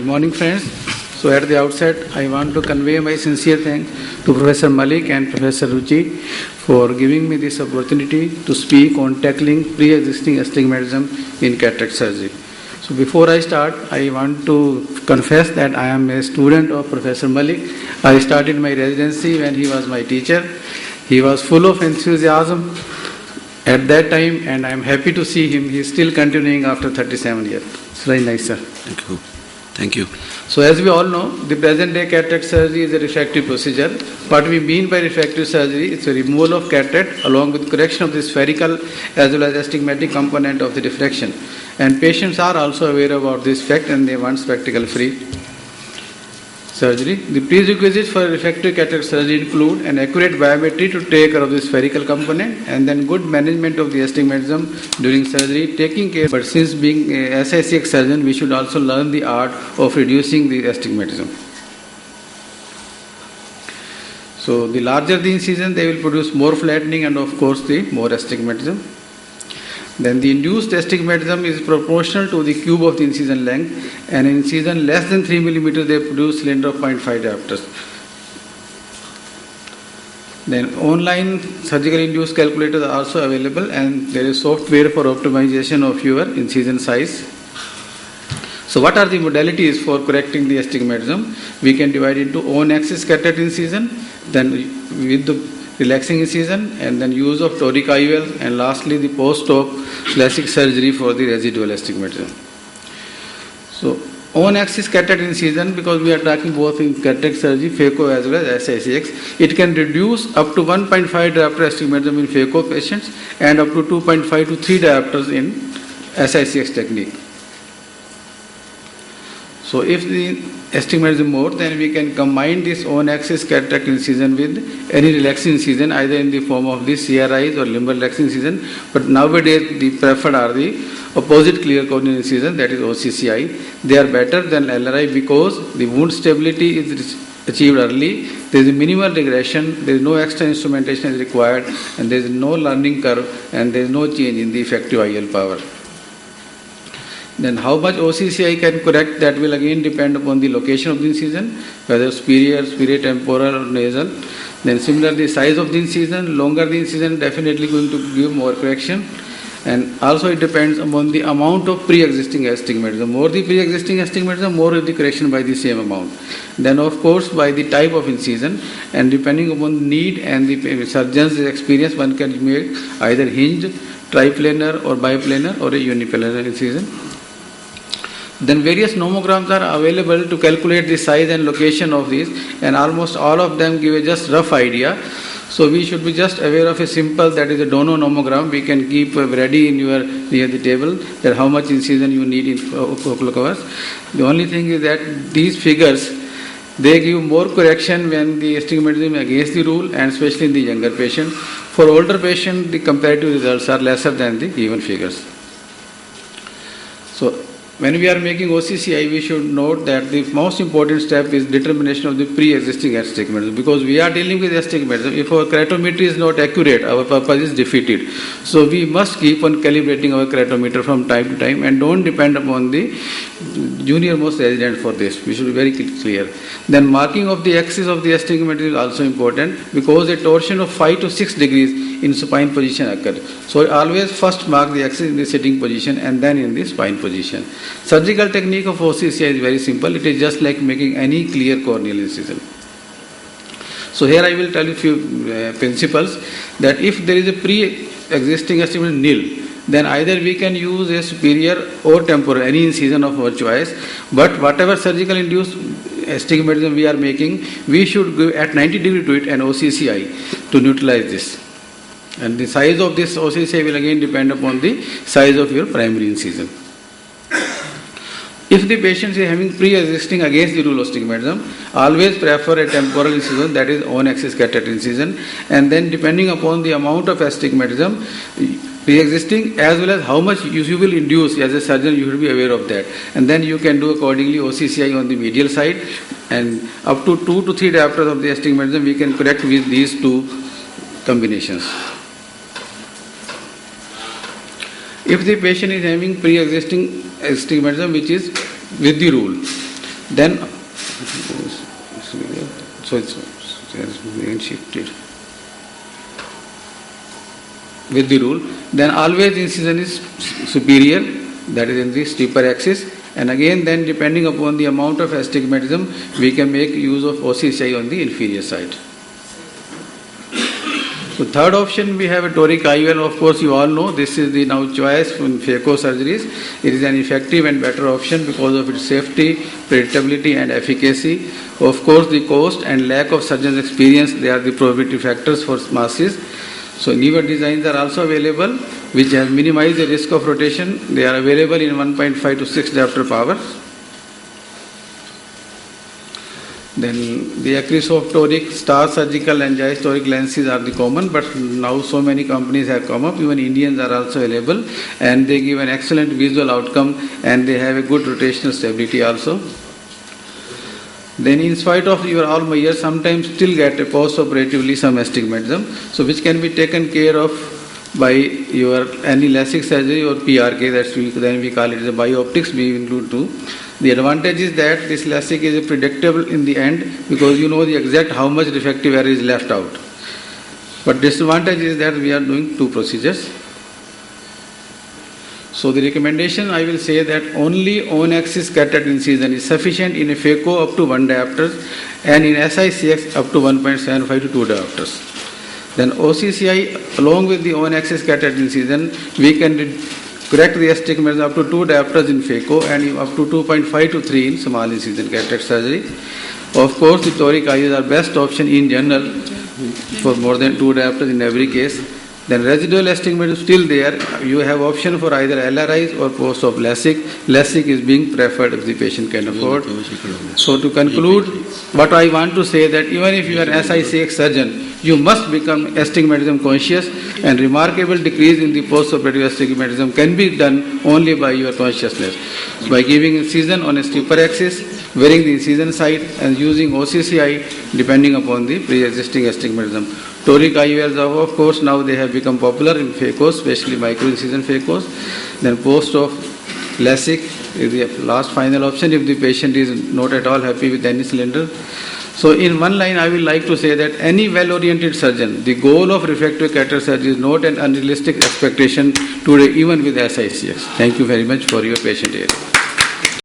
morning, friends. So at the outset, I want to convey my sincere thanks to Professor Malik and Professor Ruchi for giving me this opportunity to speak on tackling pre-existing astigmatism in cataract surgery. So before I start, I want to confess that I am a student of Professor Malik. I started my residency when he was my teacher. He was full of enthusiasm at that time, and I am happy to see him. He is still continuing after 37 years. It's very nice, sir. Thank you. Thank you. So as we all know, the present day cataract surgery is a refractive procedure. What we mean by refractive surgery is a removal of cataract along with correction of the spherical as well as astigmatic component of the diffraction. And patients are also aware about this fact and they want spectacle-free surgery. The prerequisites for refractive cataract surgery include an accurate biometry to take care of the spherical component and then good management of the astigmatism during surgery, taking care. But since being a SICX surgeon, we should also learn the art of reducing the astigmatism. So the larger the incision, they will produce more flattening and of course the more astigmatism. Then the induced astigmatism is proportional to the cube of the incision length, and in incision less than 3 mm they produce cylinder of 0.5 diopters. Then online surgical induced calculators are also available, and there is software for optimization of your incision size. So what are the modalities for correcting the astigmatism? We can divide into on-axis cataract incision, then with the relaxing incision, and then use of toric IOL, and lastly the post-op LASIK surgery for the residual astigmatism. So on-axis cataract incision, because we are talking both in cataract surgery, phaco as well as SICX, it can reduce up to 1.5 diopter astigmatism in phaco patients and up to 2.5 to 3 diopters in SICX technique. So if the astigmatism is more, then we can combine this on-axis cataract incision with any relaxing incision, either in the form of the CRIs or limbar relaxing incision. But nowadays the preferred are the opposite clear corneal incision, that is OCCI. They are better than LRI because the wound stability is achieved early. There is a minimal regression, there is no extra instrumentation is required, and there is no learning curve, and there is no change in the effective IOL power. Then how much OCCI can correct, that will again depend upon the location of the incision, whether superior, temporal or nasal. Then similarly, the size of the incision, longer the incision definitely going to give more correction. And also it depends upon the amount of pre-existing astigmatism. More the pre-existing astigmatism, more is the correction by the same amount. Then of course by the type of incision, and depending upon the need and the surgeon's experience, one can make either hinged, triplanar or biplanar or a uniplanar incision. Then various nomograms are available to calculate the size and location of these, and almost all of them give a just rough idea. So we should be just aware of a simple, that is a Dono nomogram. We can keep ready in your near the table that how much incision you need in ocular covers. The only thing is that these figures, they give more correction when the astigmatism is against the rule, and especially in the younger patient. For older patient, the comparative results are lesser than the given figures. So when we are making OCCI, we should note that the most important step is determination of the pre-existing astigmatism, because we are dealing with astigmatism. If our keratometry is not accurate, our purpose is defeated. So we must keep on calibrating our keratometer from time to time, and don't depend upon the junior most resident for this. We should be very clear. Then marking of the axis of the astigmatism is also important, because a torsion of 5 to 6 degrees in supine position occurs. So always first mark the axis in the sitting position and then in the spine position. Surgical technique of OCCI is very simple. It is just like making any clear corneal incision. So here I will tell you a few principles, that if there is a pre-existing astigmatism nil, then either we can use a superior or temporal, any incision of our choice. But whatever surgical induced astigmatism we are making, we should give at 90 degree to it an OCCI to neutralize this. And the size of this OCCI will again depend upon the size of your primary incision. If the patient is having pre-existing against the rule astigmatism, always prefer a temporal incision, that is on-axis cataract incision, and then depending upon the amount of astigmatism pre-existing as well as how much you will induce, as a surgeon you should be aware of that, and then you can do accordingly OCCI on the medial side, and up to 2 to 3 diopters of the astigmatism we can correct with these two combinations. If the patient is having pre-existing astigmatism which is with the rule, Then, so it's being shifted with the rule. Then always incision is superior, that is in the steeper axis. And again, then depending upon the amount of astigmatism, we can make use of OCCI on the inferior side. So third option, we have a toric IOL. Of course, you all know this is the now choice in phaco surgeries. It is an effective and better option because of its safety, predictability and efficacy. Of course, the cost and lack of surgeon's experience, they are the prohibitive factors for masses. So newer designs are also available which have minimized the risk of rotation. They are available in 1.5 to 6 diopter power. Then the Acrysoft toric, Star Surgical and Zeiss toric lenses are the common, but now so many companies have come up, even Indians are also available, and they give an excellent visual outcome and they have a good rotational stability also. Then in spite of your all measures, sometimes still get a post-operatively some astigmatism, so which can be taken care of by your any LASIK surgery or PRK, then we call it as a bioptics, we include too. The advantage is that this LASIK is predictable in the end because you know the exact how much refractive error is left out. But disadvantage is that we are doing two procedures. So the recommendation, I will say that only on-axis cataract incision is sufficient in a phaco up to 1 diopter and in SICX up to 1.75 to 2 diopters. Then OCCI along with the on-axis cataract incision, we can correct the astigmatism up to 2 diopters in phaco and up to 2.5 to 3 in small incision cataract surgery. Of course, the toric IOLs are best option in general for more than 2 diopters in every case. Then residual astigmatism is still there. You have option for either LRIs or post-op LASIK. LASIK is being preferred if the patient can afford. So to conclude, what I want to say that even if you are an SICX surgeon, you must become astigmatism conscious, and remarkable decrease in the post-operative astigmatism can be done only by your consciousness. By giving incision on a steeper axis, wearing the incision site and using OCCI depending upon the pre-existing astigmatism. Toric IOLs, of course, now they have become popular in phacos, especially micro-incision phacos. Then post-op LASIK is the last final option if the patient is not at all happy with any cylinder. So in one line, I will like to say that any well-oriented surgeon, the goal of refractive cataract surgery is not an unrealistic expectation today, even with SICX. Thank you very much for your patient area.